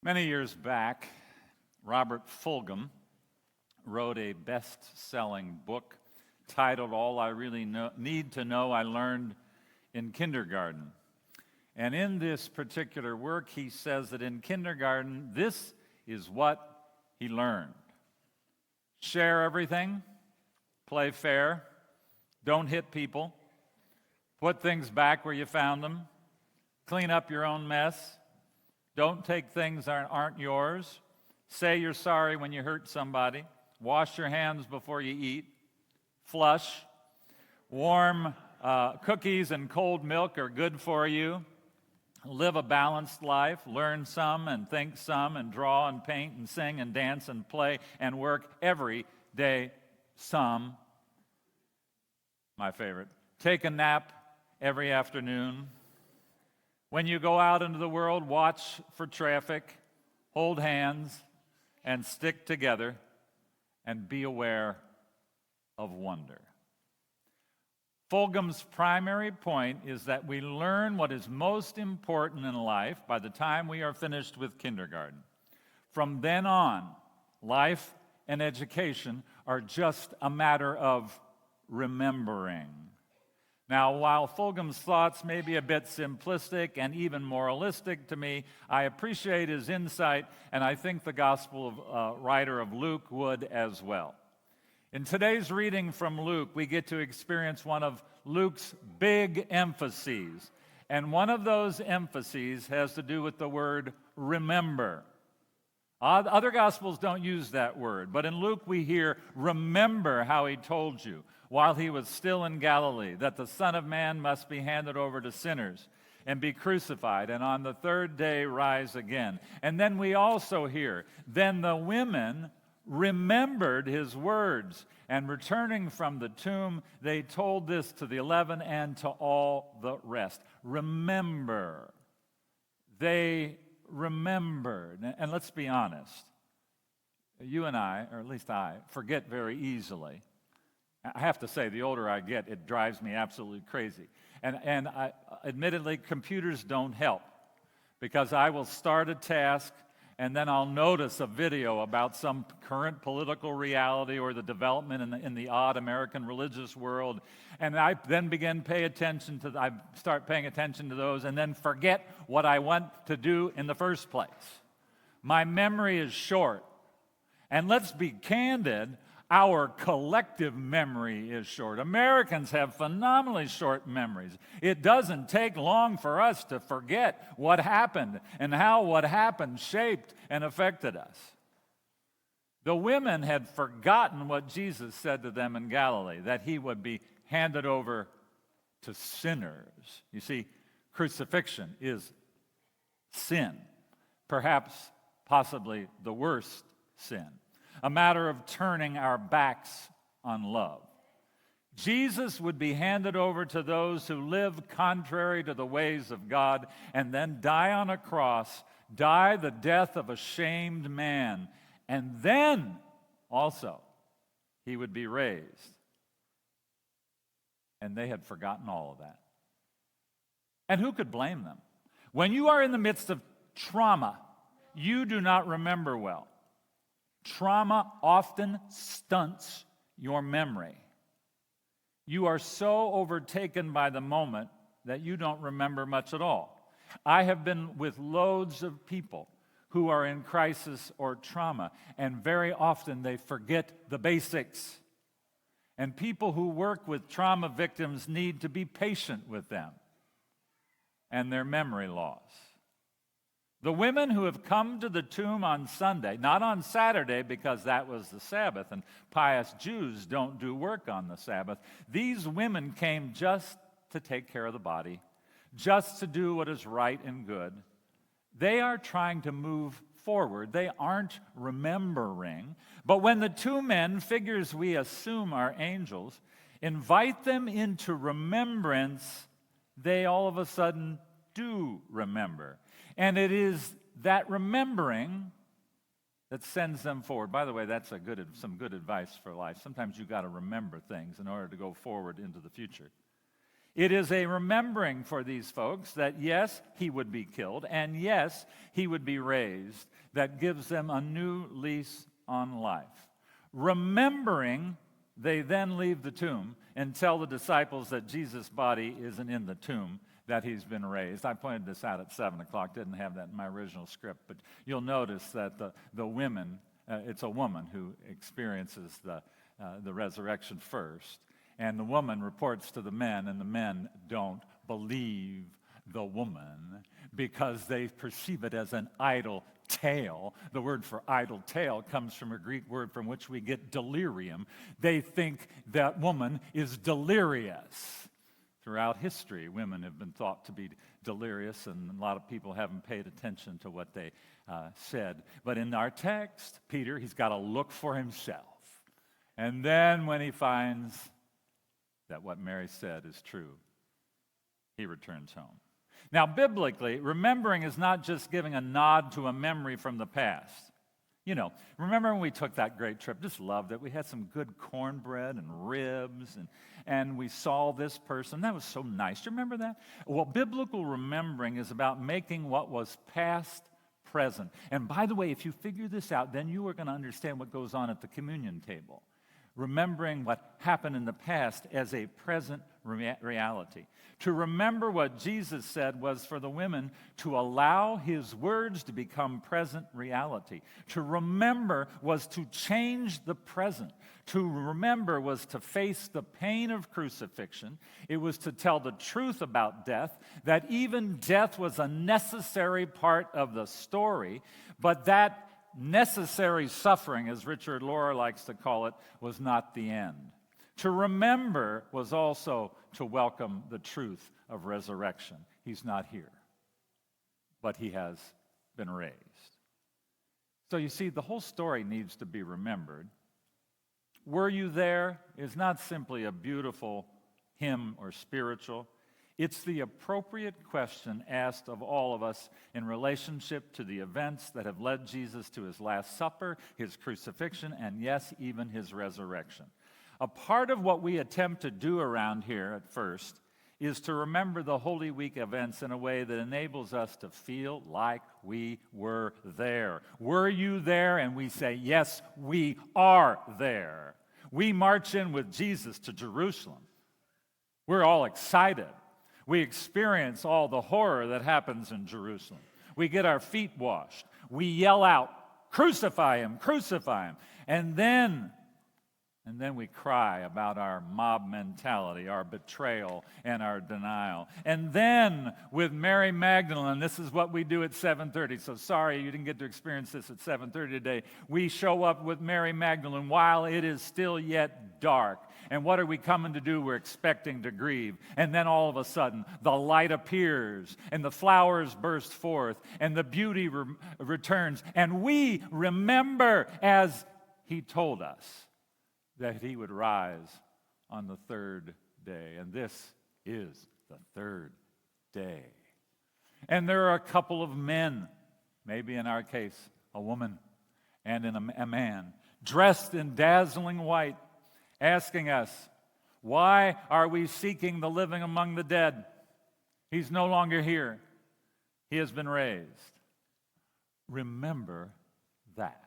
Many years back, Robert Fulghum wrote a best-selling book titled All I Really Need to Know I Learned in Kindergarten. And in this particular work, he says that in kindergarten, this is what he learned. Share everything, play fair, don't hit people, put things back where you found them, clean up your own mess, don't take things that aren't yours, say you're sorry when you hurt somebody, wash your hands before you eat, flush, warm cookies and cold milk are good for you, live a balanced life, learn some and think some and draw and paint and sing and dance and play and work every day some. My favorite. Take a nap every afternoon. When you go out into the world, watch for traffic, hold hands, and stick together, and be aware of wonder. Fulgham's primary point is that we learn what is most important in life by the time we are finished with kindergarten. From then on, life and education are just a matter of remembering. Now, while Fulgham's thoughts may be a bit simplistic and even moralistic to me, I appreciate his insight, and I think the gospel writer of Luke would as well. In today's reading from Luke, we get to experience one of Luke's big emphases, and one of those emphases has to do with the word remember. Other gospels don't use that word, but in Luke we hear, remember how he told you while he was still in Galilee, that the Son of Man must be handed over to sinners and be crucified, and on the third day rise again. And then we also hear, then the women remembered his words, and returning from the tomb, they told this to the 11 and to all the rest. Remember. They remembered. And let's be honest, you and I, or at least I, forget very easily. I have to say, the older I get, it drives me absolutely crazy. And admittedly, computers don't help, because I will start a task and then I'll notice a video about some current political reality or the development in the odd American religious world, and I then I start paying attention to those and then forget what I want to do in the first place. My memory is short. And let's be candid, our collective memory is short. Americans have phenomenally short memories. It doesn't take long for us to forget what happened and how what happened shaped and affected us. The women had forgotten what Jesus said to them in Galilee, that he would be handed over to sinners. You see, crucifixion is sin, perhaps possibly the worst sin. A matter of turning our backs on love. Jesus would be handed over to those who live contrary to the ways of God and then die on a cross, die the death of a shamed man, and then also he would be raised. And they had forgotten all of that. And who could blame them? When you are in the midst of trauma, you do not remember well. Trauma often stunts your memory. You are so overtaken by the moment that you don't remember much at all. I have been with loads of people who are in crisis or trauma, and very often they forget the basics. And people who work with trauma victims need to be patient with them and their memory loss. The women who have come to the tomb on Sunday, not on Saturday because that was the Sabbath, and pious Jews don't do work on the Sabbath. These women came just to take care of the body, just to do what is right and good. They are trying to move forward. They aren't remembering. But when the two men, figures we assume are angels, invite them into remembrance, they all of a sudden do remember. And it is that remembering that sends them forward. By the way, that's some good advice for life. Sometimes you've got to remember things in order to go forward into the future. It is a remembering for these folks that, yes, he would be killed, and yes, he would be raised, that gives them a new lease on life. Remembering, they then leave the tomb and tell the disciples that Jesus' body isn't in the tomb, that he's been raised. I pointed this out at 7 o'clock, didn't have that in my original script, but you'll notice that the women, it's a woman who experiences the resurrection first. And the woman reports to the men, and the men don't believe the woman because they perceive it as an idle tale. The word for idle tale comes from a Greek word from which we get delirium. They think that woman is delirious. Throughout history, women have been thought to be delirious, and a lot of people haven't paid attention to what they said. But in our text, Peter, he's got to look for himself. And then when he finds that what Mary said is true, he returns home. Now, biblically, remembering is not just giving a nod to a memory from the past. You know, remember when we took that great trip? Just loved it. We had some good cornbread and ribs, and we saw this person. That was so nice. Do you remember that? Well, biblical remembering is about making what was past present. And by the way, if you figure this out, then you are going to understand what goes on at the communion table. Remembering what happened in the past as a present reality. To remember what Jesus said was for the women to allow his words to become present reality. To remember was to change the present. To remember was to face the pain of crucifixion. It was to tell the truth about death, that even death was a necessary part of the story, but that necessary suffering, as Richard Lohr likes to call it, was not the end. To remember was also to welcome the truth of resurrection. He's not here, but he has been raised. So you see, the whole story needs to be remembered. Were you there is not simply a beautiful hymn or spiritual. It's the appropriate question asked of all of us in relationship to the events that have led Jesus to his Last Supper, his crucifixion, and yes, even his resurrection. A part of what we attempt to do around here at first is to remember the Holy Week events in a way that enables us to feel like we were there. Were you there? And we say, yes, we are there. We march in with Jesus to Jerusalem. We're all excited. We experience all the horror that happens in Jerusalem. We get our feet washed. We yell out, crucify him, crucify him. And then we cry about our mob mentality, our betrayal, and our denial. And then with Mary Magdalene, this is what we do at 7:30. So sorry you didn't get to experience this at 7:30 today. We show up with Mary Magdalene while it is still yet dark. And what are we coming to do? We're expecting to grieve. And then all of a sudden, the light appears, and the flowers burst forth, and the beauty returns. And we remember, as he told us, that he would rise on the third day. And this is the third day. And there are a couple of men, maybe in our case, a woman and a man, dressed in dazzling white, asking us, why are we seeking the living among the dead? He's no longer here. He has been raised. Remember that.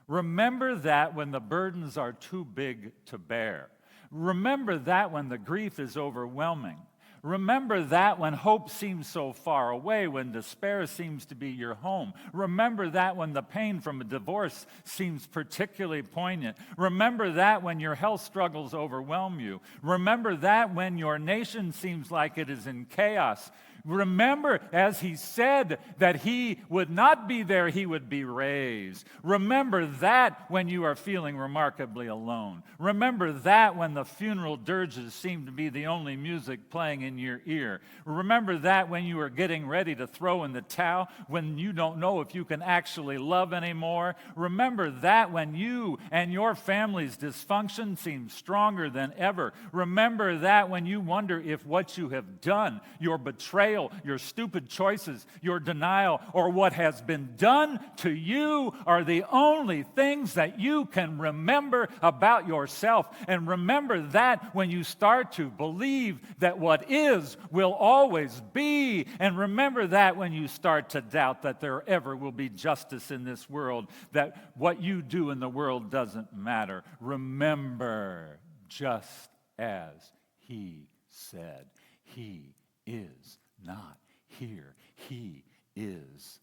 Remember that when the burdens are too big to bear. Remember that when the grief is overwhelming. Remember that when hope seems so far away, when despair seems to be your home. Remember that when the pain from a divorce seems particularly poignant. Remember that when your health struggles overwhelm you. Remember that when your nation seems like it is in chaos. Remember, as he said that he would not be there, he would be raised. Remember that when you are feeling remarkably alone. Remember that when the funeral dirges seem to be the only music playing in your ear. Remember that when you are getting ready to throw in the towel, when you don't know if you can actually love anymore. Remember that when you and your family's dysfunction seems stronger than ever. Remember that when you wonder if what you have done, your betrayal, betrayal, your stupid choices, your denial, or what has been done to you are the only things that you can remember about yourself. And remember that when you start to believe that what is will always be. And remember that when you start to doubt that there ever will be justice in this world, that what you do in the world doesn't matter. Remember, just as he said, he is not here. He is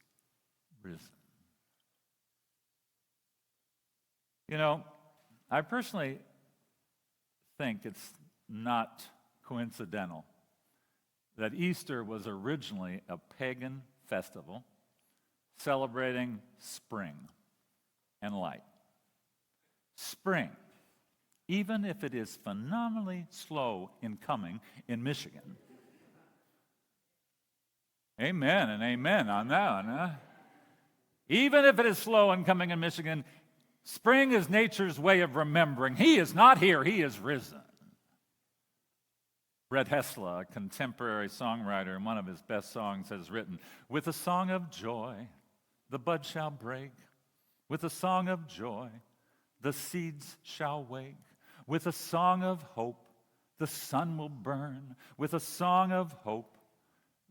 risen. You know, I personally think it's not coincidental that Easter was originally a pagan festival celebrating spring and light. Spring, even if it is phenomenally slow in coming in Michigan. Amen and amen on that one, huh? Even if it is slow in coming in Michigan, spring is nature's way of remembering. He is not here, he is risen. Brett Hessla, a contemporary songwriter, in one of his best songs has written, "With a song of joy, the bud shall break. With a song of joy, the seeds shall wake. With a song of hope, the sun will burn. With a song of hope,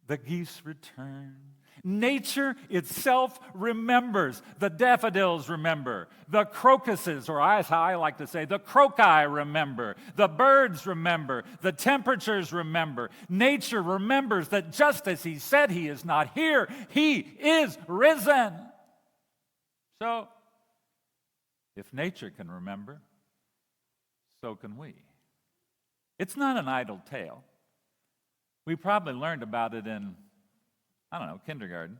the geese return." Nature itself remembers. The daffodils remember. The crocuses, or as I like to say, the croci remember. The birds remember. The temperatures remember. Nature remembers that just as he said he is not here, he is risen. So, if nature can remember, so can we. It's not an idle tale. We probably learned about it in, kindergarten.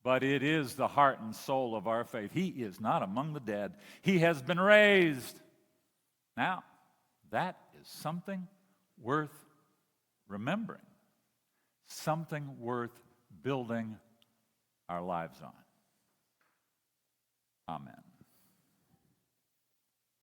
But it is the heart and soul of our faith. He is not among the dead. He has been raised. Now, that is something worth remembering, something worth building our lives on. Amen.